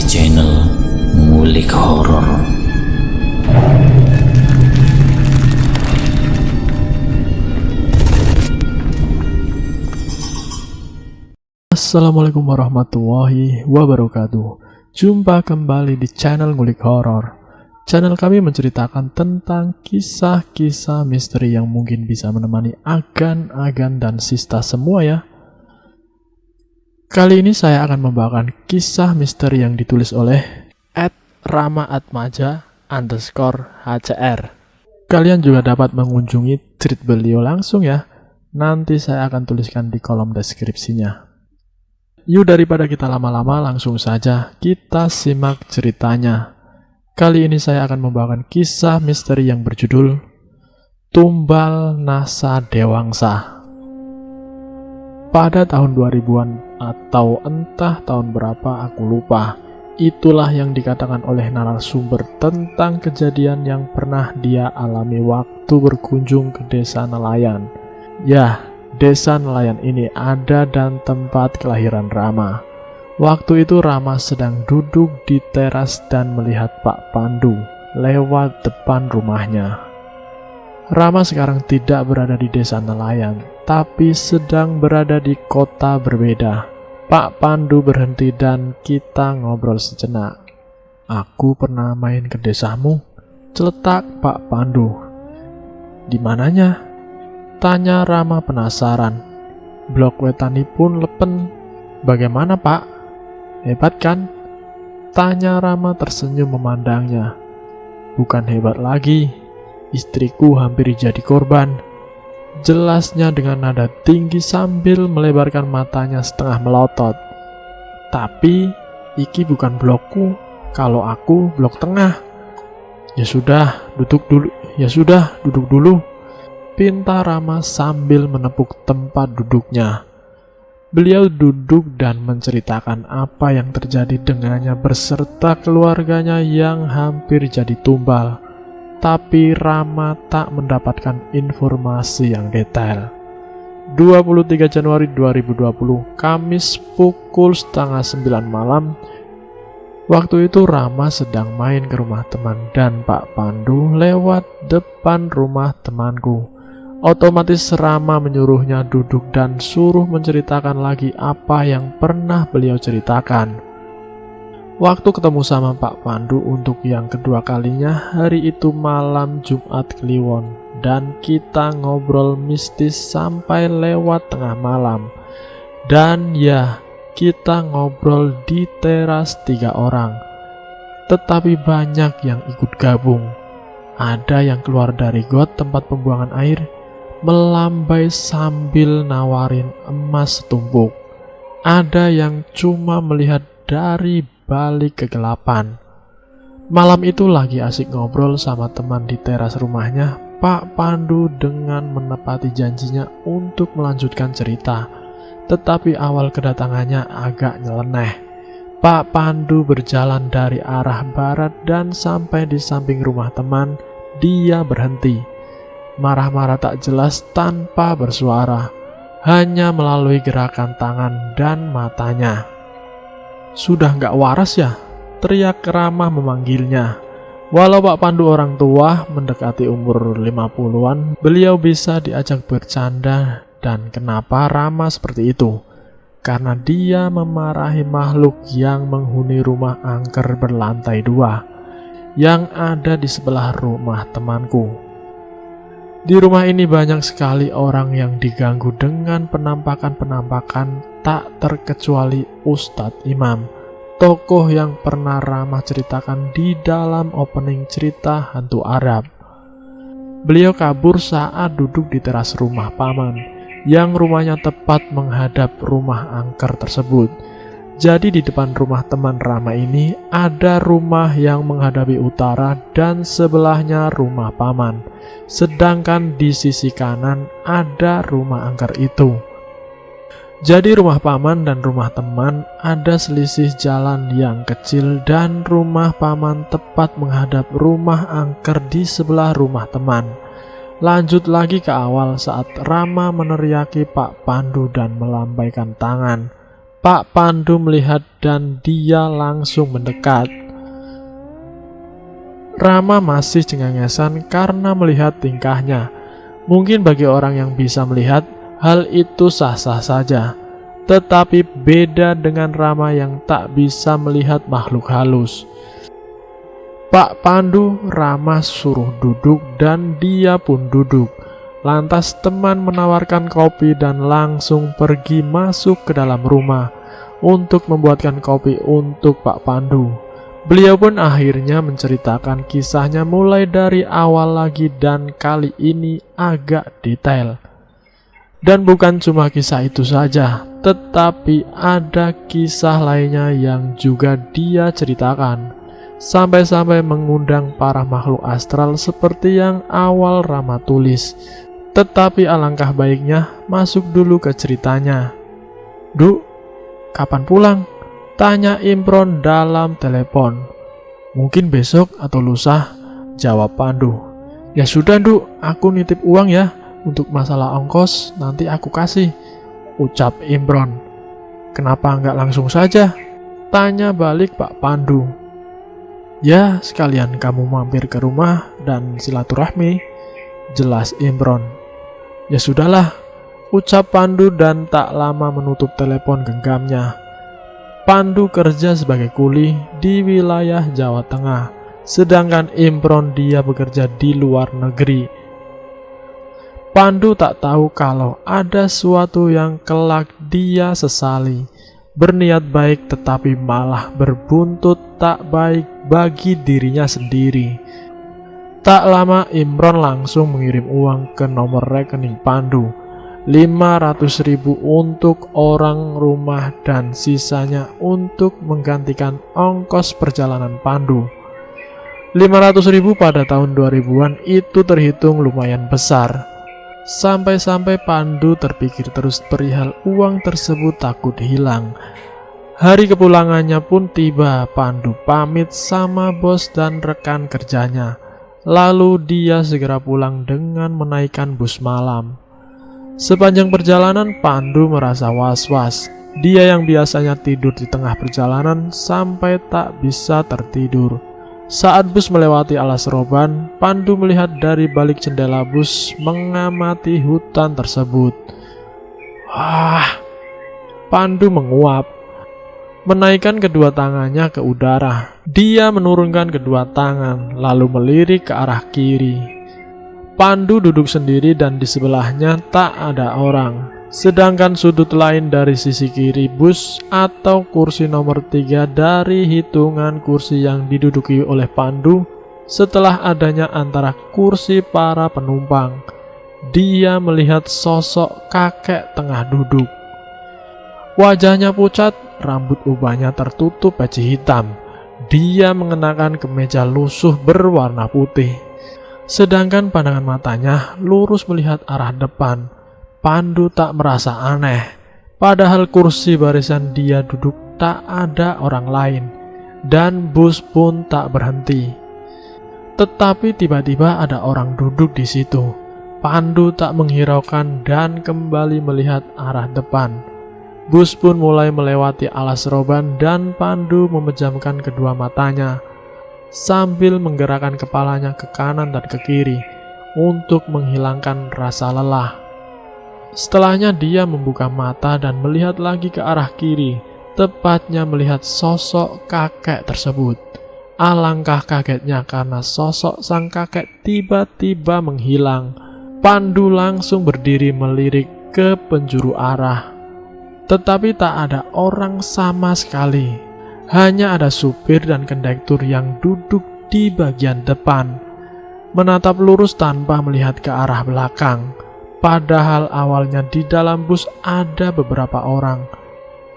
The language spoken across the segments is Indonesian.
channel Ngulik Horor. Assalamualaikum warahmatullahi wabarakatuh. Jumpa kembali di channel Ngulik Horor. Channel kami menceritakan tentang kisah-kisah misteri yang mungkin bisa menemani agan-agan dan sista semua ya. Kali ini saya akan membawakan kisah misteri yang ditulis oleh @ramaatmaja_HCR. Kalian juga dapat mengunjungi tweet beliau langsung ya. Nanti saya akan tuliskan di kolom deskripsinya. Yuk, daripada kita lama-lama, langsung saja kita simak ceritanya. Kali ini saya akan membawakan kisah misteri yang berjudul Tumbal Nasa Dewangsa. Pada tahun 2000-an atau entah tahun berapa aku lupa, itulah yang dikatakan oleh narasumber tentang kejadian yang pernah dia alami waktu berkunjung ke desa nelayan. Ya, desa nelayan ini ada dan tempat kelahiran Rama. Waktu itu Rama sedang duduk di teras dan melihat Pak Pandu lewat depan rumahnya. Rama sekarang tidak berada di desa nelayan, tapi sedang berada di kota berbeda. Pak Pandu berhenti dan kita ngobrol sejenak. "Aku pernah main ke desamu," celetak Pak Pandu. "Di mananya?" tanya Rama penasaran. "Blok wetani pun lepen." "Bagaimana Pak? Hebat kan?" tanya Rama tersenyum memandangnya. "Bukan hebat lagi, istriku hampir jadi korban," jelasnya dengan nada tinggi sambil melebarkan matanya setengah melotot. "Tapi iki bukan blokku, kalau aku blok tengah." Ya sudah, duduk dulu," pinta Rama sambil menepuk tempat duduknya. Beliau duduk dan menceritakan apa yang terjadi dengannya beserta keluarganya yang hampir jadi tumbal. Tapi Rama tak mendapatkan informasi yang detail. 23 Januari 2020, Kamis pukul 8:30 malam. Waktu itu Rama sedang main ke rumah teman dan Pak Pandu lewat depan rumah temanku. Otomatis Rama menyuruhnya duduk dan suruh menceritakan lagi apa yang pernah beliau ceritakan. Waktu ketemu sama Pak Pandu untuk yang kedua kalinya hari itu malam Jumat Kliwon, dan kita ngobrol mistis sampai lewat tengah malam. Dan ya, kita ngobrol di teras 3 orang. Tetapi banyak yang ikut gabung. Ada yang keluar dari got tempat pembuangan air, melambai sambil nawarin emas setumpuk. Ada yang cuma melihat dari balik kegelapan. Malam itu lagi asik ngobrol sama teman di teras rumahnya, Pak Pandu dengan menepati janjinya untuk melanjutkan cerita. Tetapi awal kedatangannya agak nyeleneh. Pak Pandu berjalan dari arah barat dan sampai di samping rumah teman, dia berhenti. Marah-marah tak jelas tanpa bersuara, hanya melalui gerakan tangan dan matanya. "Sudah nggak waras ya?" teriak Rama memanggilnya. Walau Pak Pandu orang tua mendekati umur 50-an, beliau bisa diajak bercanda. Dan kenapa Rama seperti itu? Karena dia memarahi makhluk yang menghuni rumah angker berlantai 2 yang ada di sebelah rumah temanku. Di rumah ini banyak sekali orang yang diganggu dengan penampakan-penampakan, tak terkecuali Ustadz Imam, tokoh yang pernah Rama ceritakan di dalam opening cerita hantu Arab. Beliau kabur saat duduk di teras rumah paman, yang rumahnya tepat menghadap rumah angker tersebut. Jadi di depan rumah teman Rama ini ada rumah yang menghadapi utara dan sebelahnya rumah paman. Sedangkan di sisi kanan ada rumah angker itu. Jadi rumah paman dan rumah teman ada selisih jalan yang kecil dan rumah paman tepat menghadap rumah angker di sebelah rumah teman. Lanjut lagi ke awal saat Rama meneriaki Pak Pandu dan melambaikan tangan. Pak Pandu melihat dan dia langsung mendekat. Rama masih cengengesan karena melihat tingkahnya. Mungkin bagi orang yang bisa melihat, hal itu sah-sah saja. Tetapi beda dengan Rama yang tak bisa melihat makhluk halus. Pak Pandu, Rama suruh duduk dan dia pun duduk. Lantas teman menawarkan kopi dan langsung pergi masuk ke dalam rumah untuk membuatkan kopi untuk Pak Pandu. Beliau pun akhirnya menceritakan kisahnya mulai dari awal lagi dan kali ini agak detail. Dan bukan cuma kisah itu saja, tetapi ada kisah lainnya yang juga dia ceritakan. Sampai-sampai mengundang para makhluk astral seperti yang awal Rama tulis. Tetapi alangkah baiknya masuk dulu ke ceritanya. "Duk, kapan pulang?" tanya Imron dalam telepon. "Mungkin besok atau lusa," jawab Pandu. "Ya sudah, Duk, aku nitip uang ya. Untuk masalah ongkos nanti aku kasih," ucap Imron. "Kenapa nggak langsung saja?" tanya balik Pak Pandu. "Ya, sekalian kamu mampir ke rumah dan silaturahmi," jelas Imron. "Ya sudahlah," ucap Pandu dan tak lama menutup telepon genggamnya. Pandu kerja sebagai kuli di wilayah Jawa Tengah, sedangkan Imron dia bekerja di luar negeri. Pandu tak tahu kalau ada sesuatu yang kelak dia sesali. Berniat baik tetapi malah berbuntut tak baik bagi dirinya sendiri. Tak lama Imron langsung mengirim uang ke nomor rekening Pandu, 500.000 untuk orang rumah dan sisanya untuk menggantikan ongkos perjalanan Pandu. 500.000 pada tahun 2000-an itu terhitung lumayan besar. Sampai-sampai Pandu terpikir terus perihal uang tersebut takut hilang. Hari kepulangannya pun tiba. Pandu pamit sama bos dan rekan kerjanya. Lalu dia segera pulang dengan menaikkan bus malam. Sepanjang perjalanan Pandu merasa was-was. Dia yang biasanya tidur di tengah perjalanan sampai tak bisa tertidur. Saat bus melewati alas roban, Pandu melihat dari balik jendela bus mengamati hutan tersebut. Wah, Pandu menguap. Menaikkan kedua tangannya ke udara. Dia menurunkan kedua tangan, lalu melirik ke arah kiri. Pandu duduk sendiri dan di sebelahnya tak ada orang. Sedangkan sudut lain dari sisi kiri bus atau kursi nomor 3 dari hitungan kursi yang diduduki oleh Pandu setelah adanya antara kursi para penumpang. Dia melihat sosok kakek tengah duduk. Wajahnya pucat, rambut ubahnya tertutup peci hitam. Dia mengenakan kemeja lusuh berwarna putih. Sedangkan pandangan matanya lurus melihat arah depan. Pandu tak merasa aneh, padahal kursi barisan dia duduk tak ada orang lain, dan bus pun tak berhenti. Tetapi tiba-tiba ada orang duduk di situ. Pandu tak menghiraukan dan kembali melihat arah depan. Bus pun mulai melewati alas roban dan Pandu memejamkan kedua matanya sambil menggerakkan kepalanya ke kanan dan ke kiri untuk menghilangkan rasa lelah. Setelahnya dia membuka mata dan melihat lagi ke arah kiri, tepatnya melihat sosok kakek tersebut. Alangkah kagetnya karena sosok sang kakek tiba-tiba menghilang. Pandu langsung berdiri melirik ke penjuru arah. Tetapi tak ada orang sama sekali. Hanya ada supir dan kondektur yang duduk di bagian depan, menatap lurus tanpa melihat ke arah belakang. Padahal awalnya di dalam bus ada beberapa orang.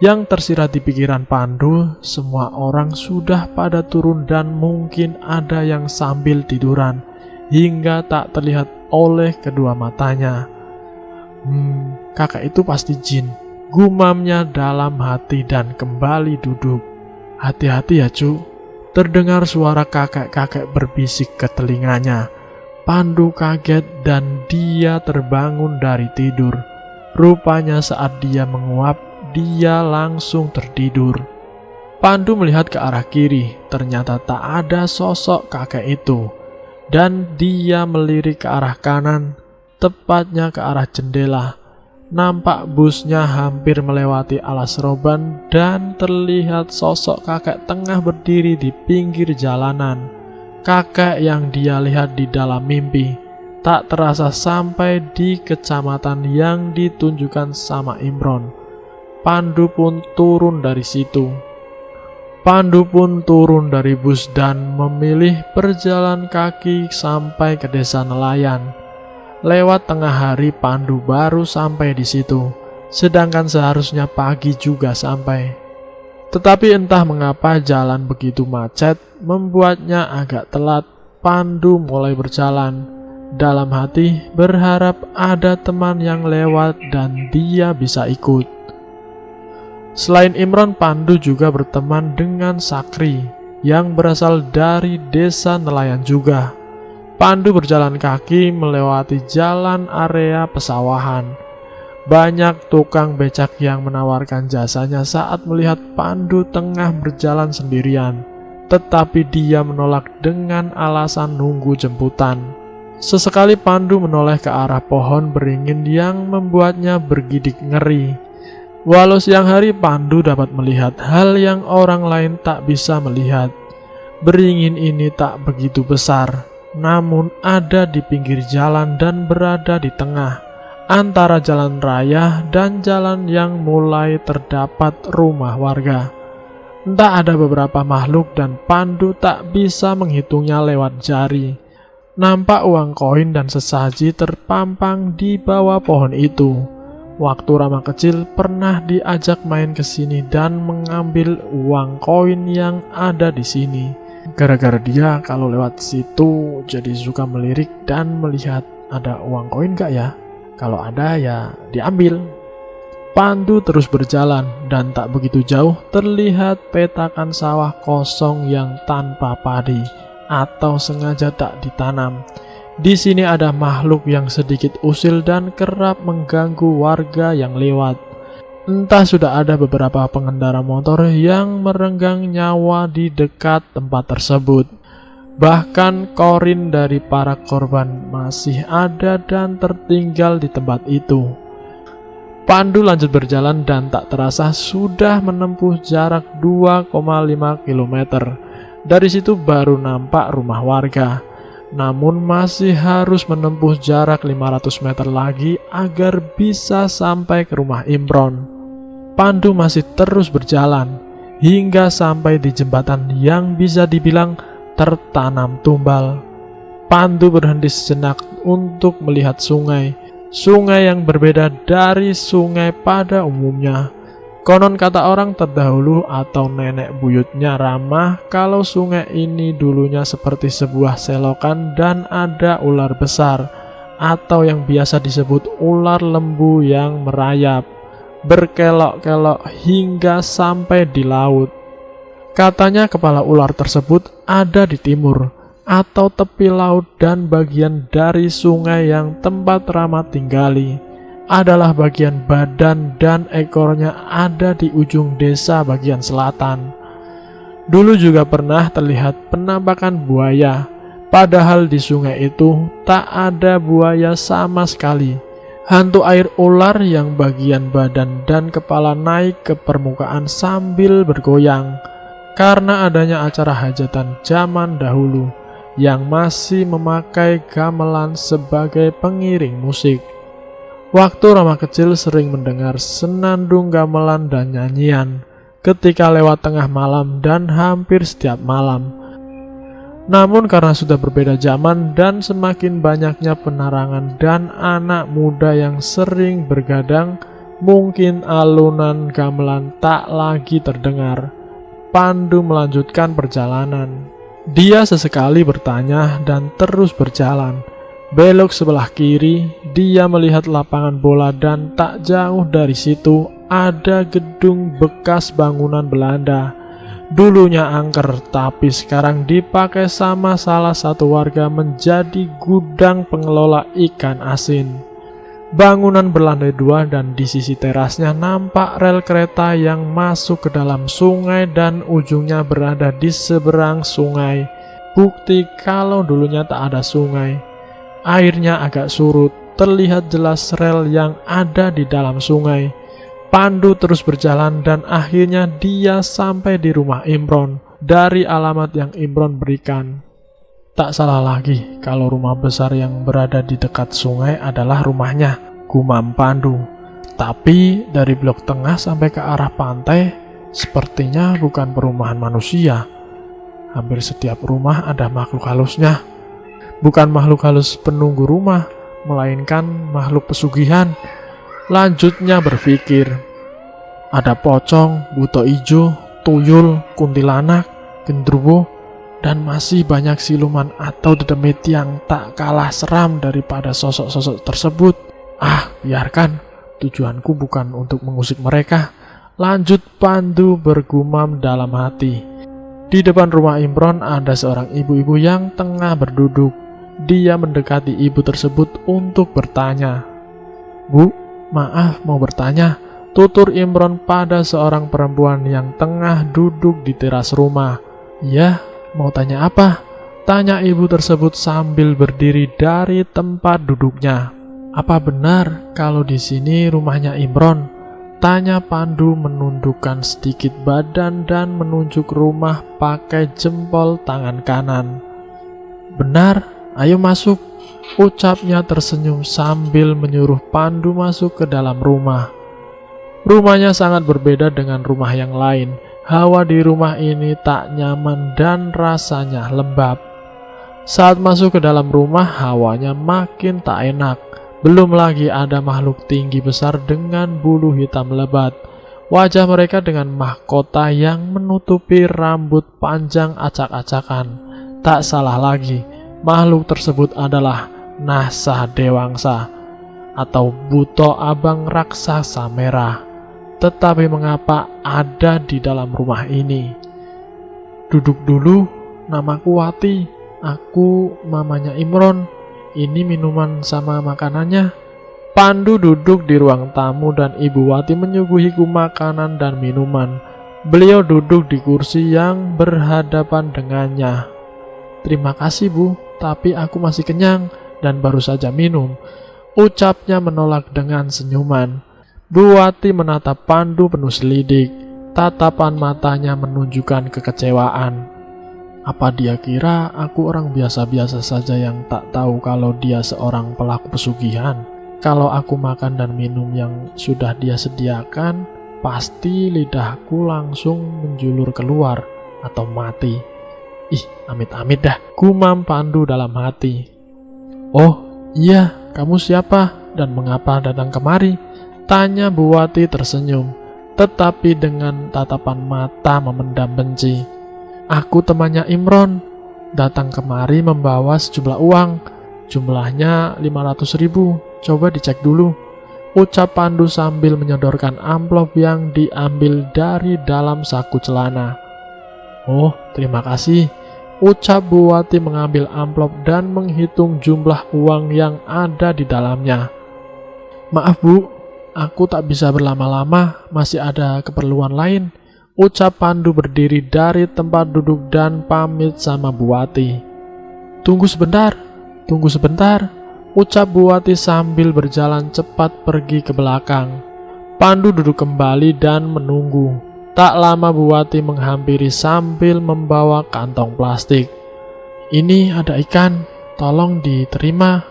Yang tersirat di pikiran Pandu, semua orang sudah pada turun dan mungkin ada yang sambil tiduran hingga tak terlihat oleh kedua matanya. Kakak itu pasti jin, gumamnya dalam hati dan kembali duduk. Hati-hati ya cu, terdengar suara kakek-kakek berbisik ke telinganya. Pandu kaget dan dia terbangun dari tidur. Rupanya saat dia menguap, dia langsung tertidur. Pandu melihat ke arah kiri, ternyata tak ada sosok kakek itu. Dan dia melirik ke arah kanan, tepatnya ke arah jendela. Nampak busnya hampir melewati alas roban dan terlihat sosok kakek tengah berdiri di pinggir jalanan. Kakek yang dia lihat di dalam mimpi. Tak terasa sampai di kecamatan yang ditunjukkan sama Imron. Pandu pun turun dari situ. Pandu pun turun dari bus dan memilih berjalan kaki sampai ke desa nelayan. Lewat tengah hari Pandu baru sampai di situ, sedangkan seharusnya pagi juga sampai. Tetapi entah mengapa jalan begitu macet, membuatnya agak telat. Pandu mulai berjalan. Dalam hati berharap ada teman yang lewat dan dia bisa ikut. Selain Imron, Pandu juga berteman dengan Sakri yang berasal dari desa nelayan juga. Pandu berjalan kaki melewati jalan area pesawahan. Banyak tukang becak yang menawarkan jasanya saat melihat Pandu tengah berjalan sendirian. Tetapi dia menolak dengan alasan nunggu jemputan. Sesekali Pandu menoleh ke arah pohon beringin yang membuatnya bergidik ngeri. Walau siang hari Pandu dapat melihat hal yang orang lain tak bisa melihat. Beringin ini tak begitu besar, namun ada di pinggir jalan dan berada di tengah, antara jalan raya dan jalan yang mulai terdapat rumah warga. Entah ada beberapa makhluk dan Pandu tak bisa menghitungnya lewat jari. Nampak uang koin dan sesaji terpampang di bawah pohon itu. Waktu Rama kecil pernah diajak main ke sini dan mengambil uang koin yang ada di sini. Gara-gara dia kalau lewat situ jadi suka melirik dan melihat ada uang koin gak ya? Kalau ada ya diambil. Pandu terus berjalan dan tak begitu jauh terlihat petakan sawah kosong yang tanpa padi atau sengaja tak ditanam. Di sini ada makhluk yang sedikit usil dan kerap mengganggu warga yang lewat. Entah sudah ada beberapa pengendara motor yang merenggang nyawa di dekat tempat tersebut. Bahkan korin dari para korban masih ada dan tertinggal di tempat itu. Pandu lanjut berjalan dan tak terasa sudah menempuh jarak 2,5 km. Dari situ baru nampak rumah warga. Namun masih harus menempuh jarak 500 meter lagi agar bisa sampai ke rumah Imron. Pandu masih terus berjalan hingga sampai di jembatan yang bisa dibilang tertanam tumbal. Pandu berhenti sejenak untuk melihat sungai. Sungai yang berbeda dari sungai pada umumnya. Konon kata orang terdahulu atau nenek buyutnya Rama kalau sungai ini dulunya seperti sebuah selokan dan ada ular besar atau yang biasa disebut ular lembu yang merayap, berkelok-kelok hingga sampai di laut. Katanya kepala ular tersebut ada di timur atau tepi laut dan bagian dari sungai yang tempat Rama tinggali adalah bagian badan dan ekornya ada di ujung desa bagian selatan. Dulu juga pernah terlihat penampakan buaya, padahal di sungai itu tak ada buaya sama sekali. Hantu air ular yang bagian badan dan kepala naik ke permukaan sambil bergoyang karena adanya acara hajatan zaman dahulu yang masih memakai gamelan sebagai pengiring musik. Waktu Rama kecil sering mendengar senandung gamelan dan nyanyian ketika lewat tengah malam dan hampir setiap malam. Namun karena sudah berbeda zaman dan semakin banyaknya penerangan dan anak muda yang sering bergadang, mungkin alunan gamelan tak lagi terdengar. Pandu melanjutkan perjalanan. Dia sesekali bertanya dan terus berjalan. Belok sebelah kiri, dia melihat lapangan bola dan tak jauh dari situ ada gedung bekas bangunan Belanda. Dulunya angker, tapi sekarang dipakai sama salah satu warga menjadi gudang pengelola ikan asin. Bangunan berlantai 2 dan di sisi terasnya nampak rel kereta yang masuk ke dalam sungai dan ujungnya berada di seberang sungai. Bukti kalau dulunya tak ada sungai. Airnya agak surut, terlihat jelas rel yang ada di dalam sungai. Pandu terus berjalan dan akhirnya dia sampai di rumah Imron dari alamat yang Imron berikan. Tak salah lagi kalau rumah besar yang berada di dekat sungai adalah rumahnya, gumam Pandu. Tapi dari blok tengah sampai ke arah pantai, sepertinya bukan perumahan manusia. Hampir setiap rumah ada makhluk halusnya. Bukan makhluk halus penunggu rumah, melainkan makhluk pesugihan. Lanjutnya berpikir, ada pocong, buto ijo, tuyul, kuntilanak, gendruwo, dan masih banyak siluman atau dedemit yang tak kalah seram daripada sosok-sosok tersebut. Biarkan, tujuanku bukan untuk mengusik mereka. Lanjut Pandu bergumam dalam hati. Di depan rumah Imron ada seorang ibu-ibu yang tengah berduduk. Dia mendekati ibu tersebut untuk bertanya. Bu, maaf mau bertanya, tutur Imron pada seorang perempuan yang tengah duduk di teras rumah. Ya, mau tanya apa? Tanya ibu tersebut sambil berdiri dari tempat duduknya. Apa benar kalau di sini rumahnya Imron? Tanya Pandu menundukkan sedikit badan dan menunjuk rumah pakai jempol tangan kanan. Benar, ayo masuk. Ucapnya tersenyum sambil menyuruh Pandu masuk ke dalam rumah. Rumahnya sangat berbeda dengan rumah yang lain. Hawa di rumah ini tak nyaman dan rasanya lembab. Saat masuk ke dalam rumah, hawanya makin tak enak. Belum lagi ada makhluk tinggi besar dengan bulu hitam lebat. Wajah mereka dengan mahkota yang menutupi rambut panjang acak-acakan. Tak salah lagi, makhluk tersebut adalah Nasa Dewangsa atau buto abang raksasa merah. Tetapi mengapa ada di dalam rumah ini? Duduk dulu, namaku Wati. Aku mamanya Imron. Ini minuman sama makanannya. Pandu duduk di ruang tamu dan Ibu Wati menyuguhiku makanan dan minuman. Beliau duduk di kursi yang berhadapan dengannya. Terima kasih Bu, tapi aku masih kenyang dan baru saja minum. Ucapnya menolak dengan senyuman. Bu Wati menatap Pandu penuh selidik. Tatapan matanya menunjukkan kekecewaan. Apa dia kira aku orang biasa-biasa saja yang tak tahu kalau dia seorang pelaku pesugihan? Kalau aku makan dan minum yang sudah dia sediakan, pasti lidahku langsung menjulur keluar atau mati. Amit-amit dah, gumam Pandu dalam hati. Oh iya, kamu siapa dan mengapa datang kemari? Tanya Bu Wati tersenyum, tetapi dengan tatapan mata memendam benci. Aku temannya Imron, datang kemari membawa sejumlah uang. Jumlahnya 500.000, coba dicek dulu. Ucap Pandu sambil menyodorkan amplop yang diambil dari dalam saku celana. Oh, terima kasih. Ucap Bu Wati mengambil amplop dan menghitung jumlah uang yang ada di dalamnya. Maaf Bu, aku tak bisa berlama-lama, masih ada keperluan lain. Ucap Pandu berdiri dari tempat duduk dan pamit sama Bu Wati. Tunggu sebentar. Ucap Bu Wati sambil berjalan cepat pergi ke belakang. Pandu duduk kembali dan menunggu. Tak lama Bu Wati menghampiri sambil membawa kantong plastik. Ini ada ikan, tolong diterima.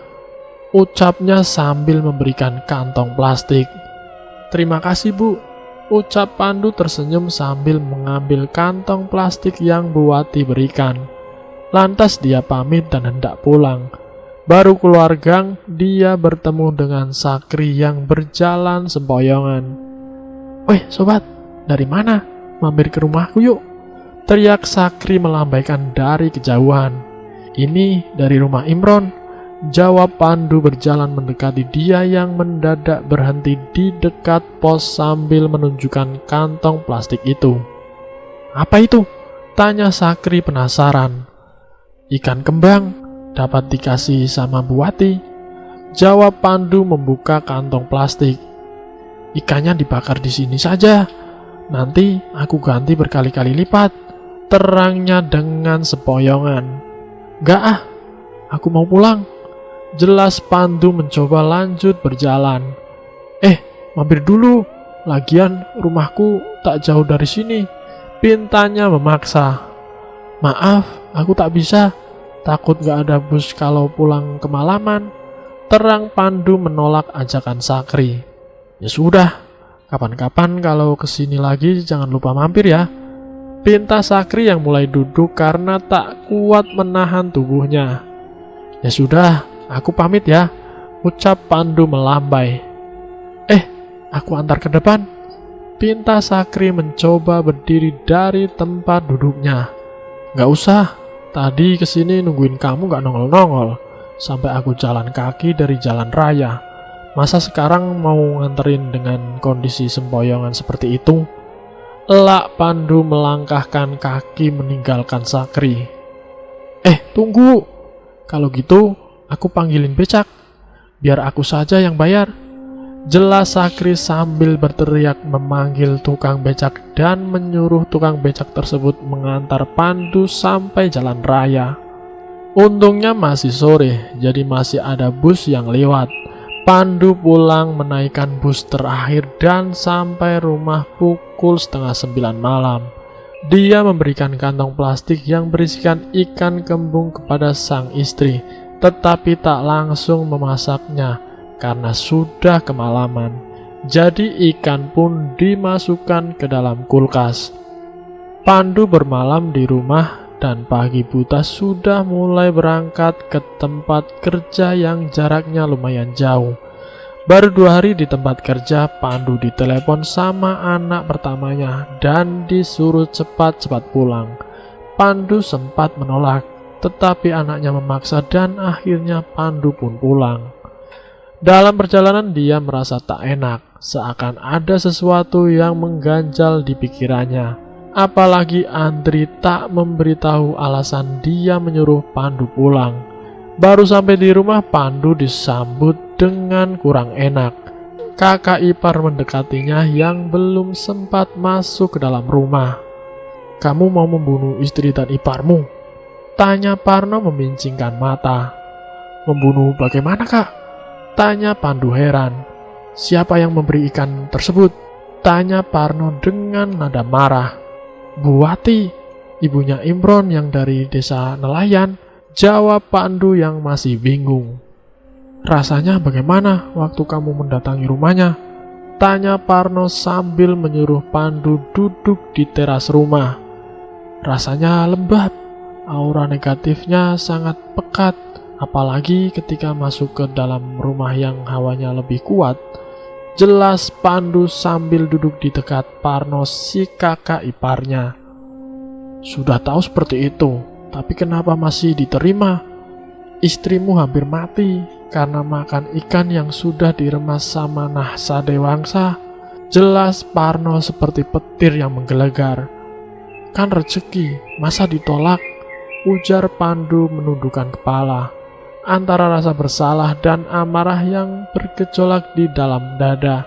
Ucapnya sambil memberikan kantong plastik. Terima kasih Bu. Ucap Pandu tersenyum sambil mengambil kantong plastik yang Bu Wati berikan. Lantas dia pamit dan hendak pulang. Baru keluar gang, dia bertemu dengan Sakri yang berjalan sempoyongan. Weh sobat, dari mana? Mampir ke rumahku yuk. Teriak Sakri melambaikan dari kejauhan. Ini dari rumah Imron. Jawab Pandu berjalan mendekati dia yang mendadak berhenti di dekat pos sambil menunjukkan kantong plastik itu. Apa itu? Tanya Sakri penasaran. Ikan kembang, dapat dikasih sama Bu Wati. Jawab Pandu membuka kantong plastik. Ikannya dibakar di sini saja. Nanti aku ganti berkali-kali lipat. Terangnya dengan sepoyongan. Gak ah, aku mau pulang. Jelas Pandu mencoba lanjut berjalan. Mampir dulu. Lagian rumahku tak jauh dari sini. Pintanya memaksa. Maaf, aku tak bisa. Takut gak ada bus kalau pulang kemalaman. Terang Pandu menolak ajakan Sakri. Ya sudah, kapan-kapan kalau kesini lagi jangan lupa mampir ya. Pinta Sakri yang mulai duduk karena tak kuat menahan tubuhnya. Ya sudah, aku pamit ya, ucap Pandu melambai. Aku antar ke depan. Pinta Sakri mencoba berdiri dari tempat duduknya. Gak usah, tadi kesini nungguin kamu gak nongol-nongol. Sampai aku jalan kaki dari jalan raya. Masa sekarang mau nganterin dengan kondisi sempoyongan seperti itu? Elak Pandu melangkahkan kaki meninggalkan Sakri. Tunggu. Kalau gitu, aku panggilin becak. Biar aku saja yang bayar. Jelas Sakri sambil berteriak memanggil tukang becak dan menyuruh tukang becak tersebut mengantar Pandu sampai jalan raya. Untungnya masih sore, jadi masih ada bus yang lewat. Pandu pulang menaikkan bus terakhir dan sampai rumah pukul 8:30 malam. Dia memberikan kantong plastik yang berisikan ikan kembung kepada sang istri, tetapi tak langsung memasaknya karena sudah kemalaman. Jadi ikan pun dimasukkan ke dalam kulkas. Pandu bermalam di rumah dan pagi buta sudah mulai berangkat ke tempat kerja yang jaraknya lumayan jauh. Baru 2 hari di tempat kerja, Pandu ditelepon sama anak pertamanya dan disuruh cepat-cepat pulang. Pandu sempat menolak, tetapi anaknya memaksa dan akhirnya Pandu pun pulang. Dalam perjalanan dia merasa tak enak, seakan ada sesuatu yang mengganjal di pikirannya. Apalagi Andri tak memberitahu alasan dia menyuruh Pandu pulang. Baru sampai di rumah, Pandu disambut dengan kurang enak. Kakak ipar mendekatinya yang belum sempat masuk ke dalam rumah. Kamu mau membunuh istri dan iparmu? Tanya Parno memincingkan mata. Membunuh bagaimana kak? Tanya Pandu heran. Siapa yang memberi ikan tersebut? Tanya Parno dengan nada marah. Buati, ibunya Imron yang dari desa nelayan. Jawab Pandu yang masih bingung. Rasanya bagaimana waktu kamu mendatangi rumahnya? Tanya Parno sambil menyuruh Pandu duduk di teras rumah. Rasanya lembab, aura negatifnya sangat pekat, apalagi ketika masuk ke dalam rumah yang hawanya lebih kuat. Jelas Pandu sambil duduk di dekat Parno si kakak iparnya. Sudah tahu seperti itu, tapi kenapa masih diterima? Istrimu hampir mati karena makan ikan yang sudah diremas sama Nahsa Dewangsa. Jelas Parno seperti petir yang menggelegar. Kan rezeki, masa ditolak? Ujar Pandu menundukkan kepala. Antara rasa bersalah dan amarah yang bergejolak di dalam dada.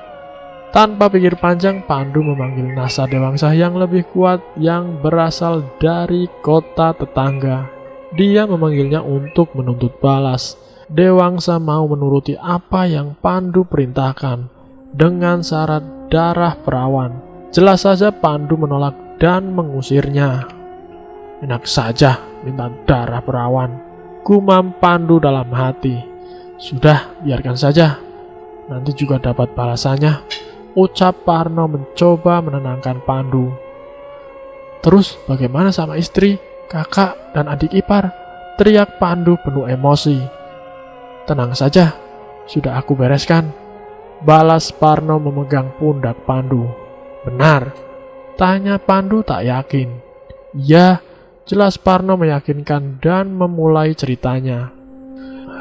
Tanpa pikir panjang, Pandu memanggil Nahsa Dewangsa yang lebih kuat yang berasal dari kota tetangga. Dia memanggilnya untuk menuntut balas. Dewangsa mau menuruti apa yang Pandu perintahkan dengan syarat darah perawan. Jelas saja Pandu menolak dan mengusirnya. Enak saja minta darah perawan, gumam Pandu dalam hati. Sudah, biarkan saja. Nanti juga dapat balasannya, ucap Parno mencoba menenangkan Pandu. Terus bagaimana sama istri, kakak, dan adik ipar? Teriak Pandu penuh emosi. Tenang saja, sudah aku bereskan. Balas Parno memegang pundak Pandu. Benar? Tanya Pandu tak yakin. Ya, jelas Parno meyakinkan dan memulai ceritanya.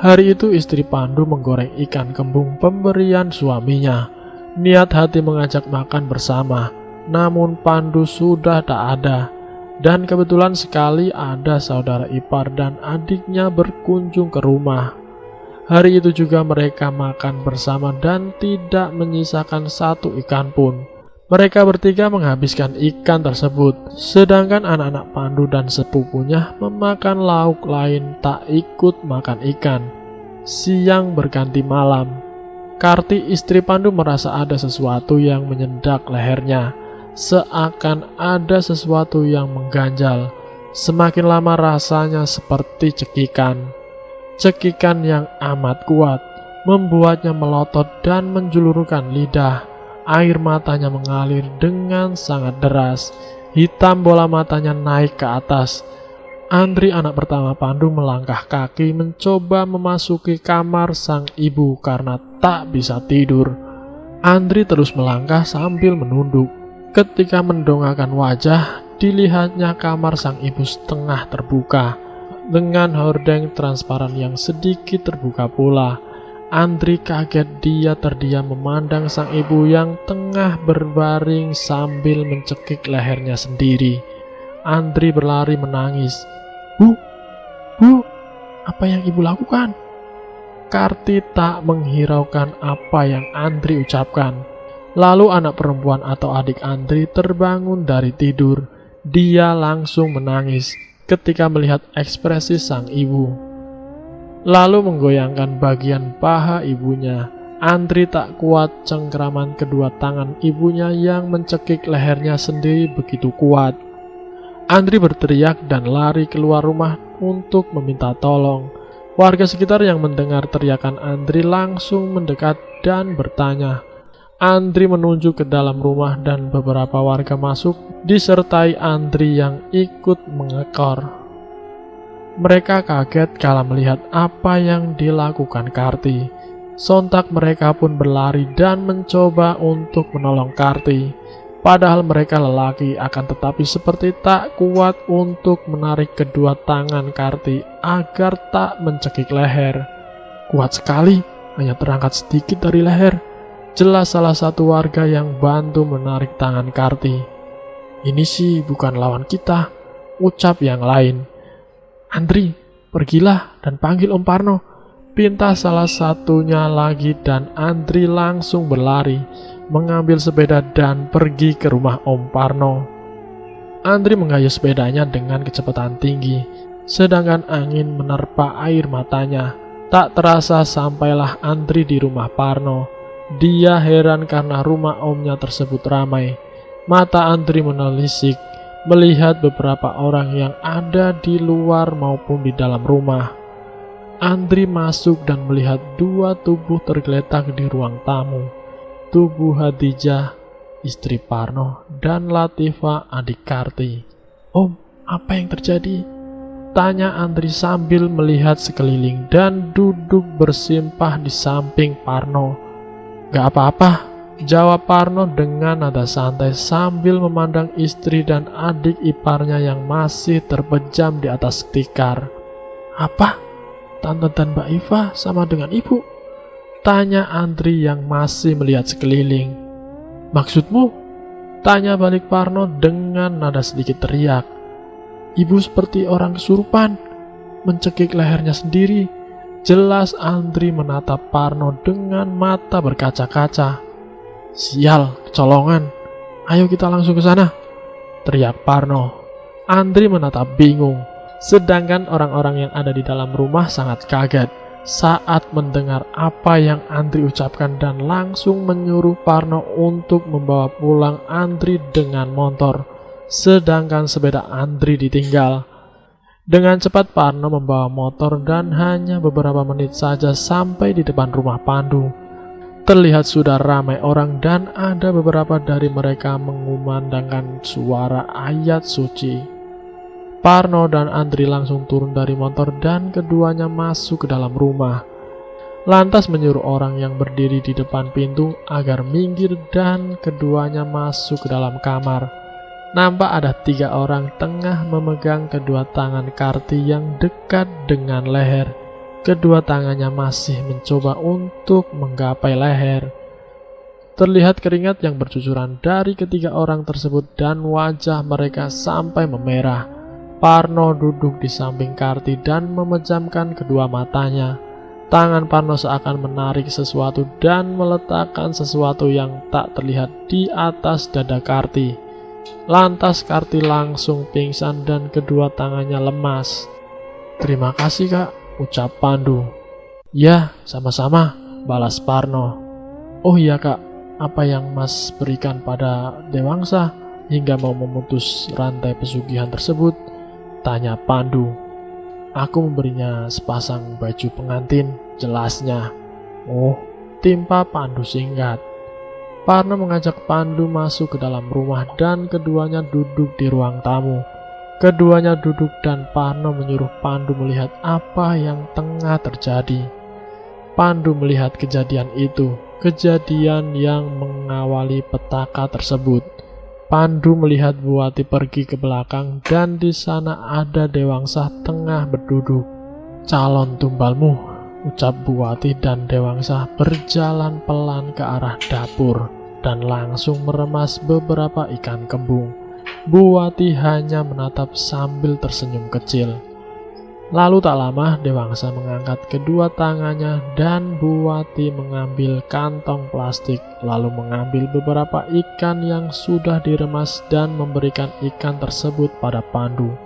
Hari itu istri Pandu menggoreng ikan kembung pemberian suaminya. Niat hati mengajak makan bersama, namun Pandu sudah tak ada. Dan kebetulan sekali ada saudara ipar dan adiknya berkunjung ke rumah. Hari itu juga mereka makan bersama dan tidak menyisakan satu ikan pun. Mereka bertiga menghabiskan ikan tersebut, sedangkan anak-anak Pandu dan sepupunya memakan lauk lain tak ikut makan ikan. Siang berganti malam. Karti istri Pandu merasa ada sesuatu yang menyendak lehernya, seakan ada sesuatu yang mengganjal. Semakin lama rasanya seperti cekikan. Cekikan yang amat kuat membuatnya melotot dan menjulurkan lidah. Air matanya mengalir dengan sangat deras. Hitam bola matanya naik ke atas. Andri, anak pertama Pandu, melangkah kaki mencoba memasuki kamar sang ibu karena tak bisa tidur. Andri terus melangkah sambil menunduk. Ketika mendongakkan wajah, dilihatnya kamar sang ibu setengah terbuka, dengan hordeng transparan yang sedikit terbuka pula. Andri kaget, dia terdiam memandang sang ibu yang tengah berbaring sambil mencekik lehernya sendiri. Andri berlari menangis. Bu, apa yang ibu lakukan? Karti tak menghiraukan apa yang Andri ucapkan. Lalu anak perempuan atau adik Andri terbangun dari tidur. Dia langsung menangis ketika melihat ekspresi sang ibu, lalu menggoyangkan bagian paha ibunya. Andri tak kuat cengkraman kedua tangan ibunya yang mencekik lehernya sendiri begitu kuat. Andri berteriak dan lari keluar rumah untuk meminta tolong. Warga sekitar yang mendengar teriakan Andri langsung mendekat dan bertanya. Andri menunjuk ke dalam rumah dan beberapa warga masuk, disertai Andri yang ikut mengekor. Mereka kaget kala melihat apa yang dilakukan Karti. Sontak mereka pun berlari dan mencoba untuk menolong Karti. Padahal mereka lelaki, akan tetapi seperti tak kuat untuk menarik kedua tangan Karti agar tak mencekik leher. Kuat sekali, hanya terangkat sedikit dari leher. Jelas salah satu warga yang bantu menarik tangan Karti. Ini sih bukan lawan kita, ucap yang lain. Andri, pergilah dan panggil Om Parno, pinta salah satunya lagi, dan Andri langsung berlari, mengambil sepeda dan pergi ke rumah Om Parno. Andri menggayuh sepedanya dengan kecepatan tinggi, sedangkan angin menerpa air matanya. Tak terasa sampailah Andri di rumah Parno. Dia heran karena rumah omnya tersebut ramai. Mata Andri menelisik melihat beberapa orang yang ada di luar maupun di dalam rumah. Andri masuk dan melihat dua tubuh tergeletak di ruang tamu. Tubuh Hadijah, istri Parno, dan Latifa, adik Karti. Om, apa yang terjadi? Tanya Andri sambil melihat sekeliling dan duduk bersimpah di samping Parno. Gak apa-apa, jawab Parno dengan nada santai sambil memandang istri dan adik iparnya yang masih terpejam di atas tikar. Apa? Tante dan Mbak Iva sama dengan ibu? Tanya Andri yang masih melihat sekeliling. Maksudmu? Tanya balik Parno dengan nada sedikit teriak. Ibu seperti orang kesurupan, mencekik lehernya sendiri. Jelas Andri menatap Parno dengan mata berkaca-kaca. Sial, kecolongan. Ayo kita langsung ke sana, teriak Parno. Andri menatap bingung, sedangkan orang-orang yang ada di dalam rumah sangat kaget saat mendengar apa yang Andri ucapkan dan langsung menyuruh Parno untuk membawa pulang Andri dengan motor, sedangkan sepeda Andri ditinggal. Dengan cepat Parno membawa motor dan hanya beberapa menit saja sampai di depan rumah Pandu. Terlihat sudah ramai orang dan ada beberapa dari mereka mengumandangkan suara ayat suci. Parno dan Andri langsung turun dari motor dan keduanya masuk ke dalam rumah. Lantas menyuruh orang yang berdiri di depan pintu agar minggir dan keduanya masuk ke dalam kamar. Nampak ada 3 orang tengah memegang kedua tangan Karti yang dekat dengan leher. Kedua tangannya masih mencoba untuk menggapai leher. Terlihat keringat yang bercucuran dari ketiga orang tersebut dan wajah mereka sampai memerah. Parno duduk di samping Karti dan memejamkan kedua matanya. Tangan Parno seakan menarik sesuatu dan meletakkan sesuatu yang tak terlihat di atas dada Karti. Lantas Karti langsung pingsan dan kedua tangannya lemas. "Terima kasih kak," ucap Pandu. "Ya, sama-sama," balas Parno. "Oh iya kak, apa yang mas berikan pada Dewangsa hingga mau memutus rantai pesugihan tersebut?" tanya Pandu. "Aku memberinya sepasang baju pengantin," jelasnya. "Oh," timpa Pandu singkat. Parno mengajak Pandu masuk ke dalam rumah dan keduanya duduk di ruang tamu. Keduanya duduk dan Parno menyuruh Pandu melihat apa yang tengah terjadi. Pandu melihat kejadian itu, kejadian yang mengawali petaka tersebut. Pandu melihat Buati pergi ke belakang dan di sana ada Dewangsa tengah berduduk. "Calon tumbalmu," ucap Buati, dan Dewangsa berjalan pelan ke arah dapur dan langsung meremas beberapa ikan kembung. Buati hanya menatap sambil tersenyum kecil. Lalu tak lama Dewangsa mengangkat kedua tangannya dan Buati mengambil kantong plastik lalu mengambil beberapa ikan yang sudah diremas dan memberikan ikan tersebut pada Pandu.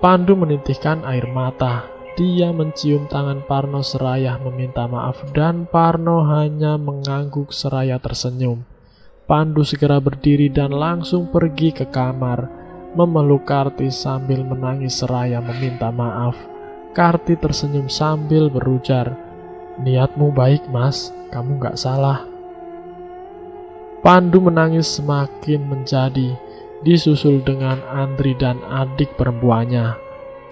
Pandu menitihkan air mata. Dia mencium tangan Parno seraya meminta maaf dan Parno hanya mengangguk seraya tersenyum. Pandu segera berdiri dan langsung pergi ke kamar, memeluk Karti sambil menangis seraya meminta maaf. Karti tersenyum sambil berujar, "Niatmu baik mas, kamu gak salah." Pandu menangis semakin menjadi, disusul dengan Andri dan adik perempuannya.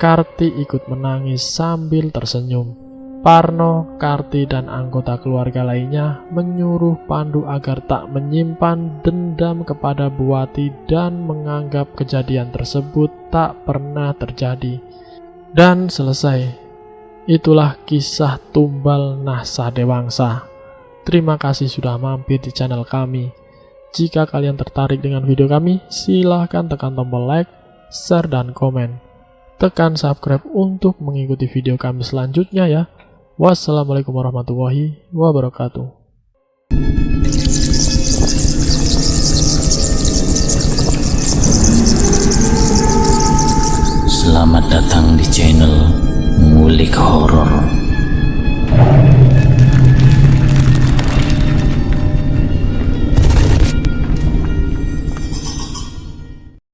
Karti ikut menangis sambil tersenyum. Parno, Karti, dan anggota keluarga lainnya menyuruh Pandu agar tak menyimpan dendam kepada Buati dan menganggap kejadian tersebut tak pernah terjadi. Dan selesai. Itulah kisah tumbal Nahsa Dewangsa. Terima kasih sudah mampir di channel kami. Jika kalian tertarik dengan video kami, silahkan tekan tombol like, share, dan komen. Tekan subscribe untuk mengikuti video kami selanjutnya ya. Wassalamualaikum warahmatullahi wabarakatuh. Selamat datang di channel Ngulik Horor.